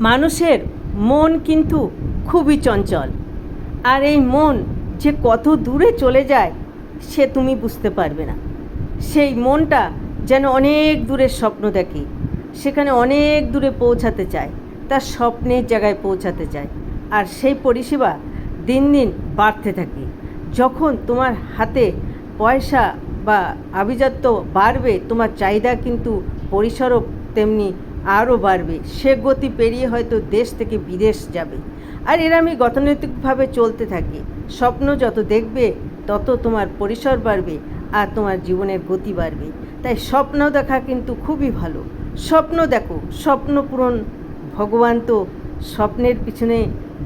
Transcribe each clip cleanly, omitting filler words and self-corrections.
মানুষের মন কিন্তু খুবই চঞ্চল, আর এই মন যে কত দূরে চলে যায় সে তুমি বুঝতে পারবে না। সেই মনটা যেন অনেক দূরের স্বপ্ন দেখে, সেখানে অনেক দূরে পৌঁছাতে চায়, তার স্বপ্নের জায়গায় পৌঁছাতে চায়, আর সেই পরিষেবা দিন দিন বাড়তে থাকে। যখন তোমার হাতে পয়সা বা আভিজাত্য বাড়বে, তোমার চাহিদা কিন্তু পরিসরও তেমনি আরও বাড়বে। সে গতি পেরিয়ে হয়তো দেশ থেকে বিদেশ যাবে। আর এরমই গতানুগতিকভাবে চলতে থাকে। স্বপ্ন যত দেখবে তত তোমার পরিসর বাড়বে আর তোমার জীবনের গতি বাড়বে। তাই স্বপ্ন দেখা কিন্তু খুবই ভালো। স্বপ্ন দেখো, স্বপ্ন পূরণ। ভগবান তো স্বপ্নের পিছনে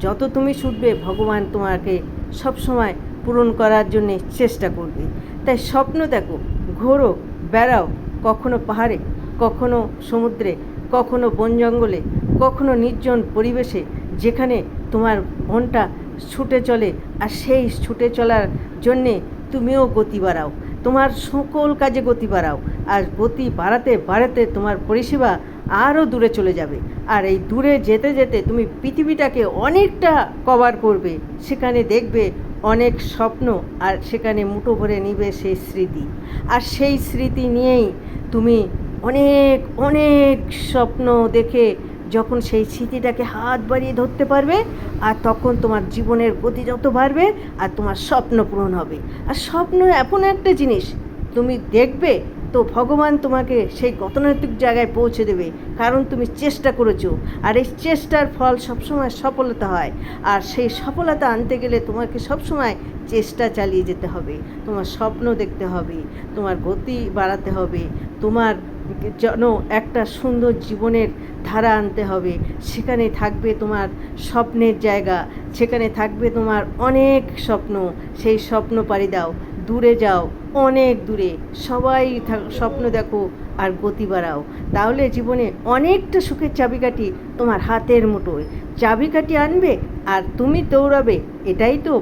যত তুমি ছুটবে, ভগবান তোমাকে সবসময় পূরণ করার জন্যে চেষ্টা করবে। তাই স্বপ্ন দেখো, ঘোরো, বেড়াও, কখনো পাহাড়ে, কখনো সমুদ্রে, কখনো বন জঙ্গলে, কখনো নির্জন পরিবেশে, যেখানে তোমার মনটা ছুটে চলে। আর সেই ছুটে চলার জন্যে তুমিও গতি বাড়াও, তোমার সকল কাজে গতি বাড়াও। আর গতি বাড়াতে বাড়াতে তোমার পরিষেবা আরও দূরে চলে যাবে। আর এই দূরে যেতে যেতে তুমি পৃথিবীটাকে অনেকটা কভার করবে। সেখানে দেখবে অনেক স্বপ্ন, আর সেখানে মুঠো ভরে নিবে সেই স্মৃতি। আর সেই স্মৃতি নিয়েই তুমি অনেক অনেক স্বপ্ন দেখে যখন সেই স্মৃতিটাকে হাত বাড়িয়ে ধরতে পারবে, আর তখন তোমার জীবনের গতি যত বাড়বে আর তোমার স্বপ্ন পূরণ হবে। আর স্বপ্ন এমন একটা জিনিস, তুমি দেখবে তো ভগবান তোমাকে সেই গতানুগতিক জায়গায় পৌঁছে দেবে, কারণ তুমি চেষ্টা করেছো। আর এই চেষ্টার ফল সবসময় সফলতা হয়। আর সেই সফলতা আনতে গেলে তোমাকে সবসময় চেষ্টা চালিয়ে যেতে হবে। তোমার স্বপ্ন দেখতে হবে, তোমার গতি বাড়াতে হবে, তোমার যেন একটা সুন্দর জীবনের ধারা আনতে হবে। সেখানে থাকবে তোমার স্বপ্নের জায়গা, সেখানে থাকবে তোমার অনেক স্বপ্ন। সেই স্বপ্ন পাড়ি দাও, দূরে যাও, অনেক দূরে। সবাই স্বপ্ন দেখো আর গতি বাড়াও, তাহলে জীবনে অনেকটা সুখের চাবিকাঠি তোমার হাতের মুঠোয়। চাবিকাঠি আনবে আর তুমি দৌড়াবে, এটাই তো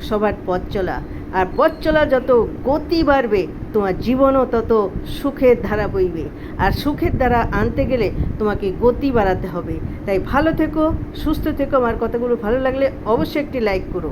সবার পথ চলা। আর পথ চলা যত গতি বাড়বে, তোমার জীবনও তত সুখের ধারা বইবে। আর সুখের ধারা আনতে গেলে তোমাকে গতি বাড়াতে হবে। তাই ভালো থেকো, সুস্থ থেকো। আমার কথাগুলো ভালো লাগলে অবশ্যই একটি লাইক করো।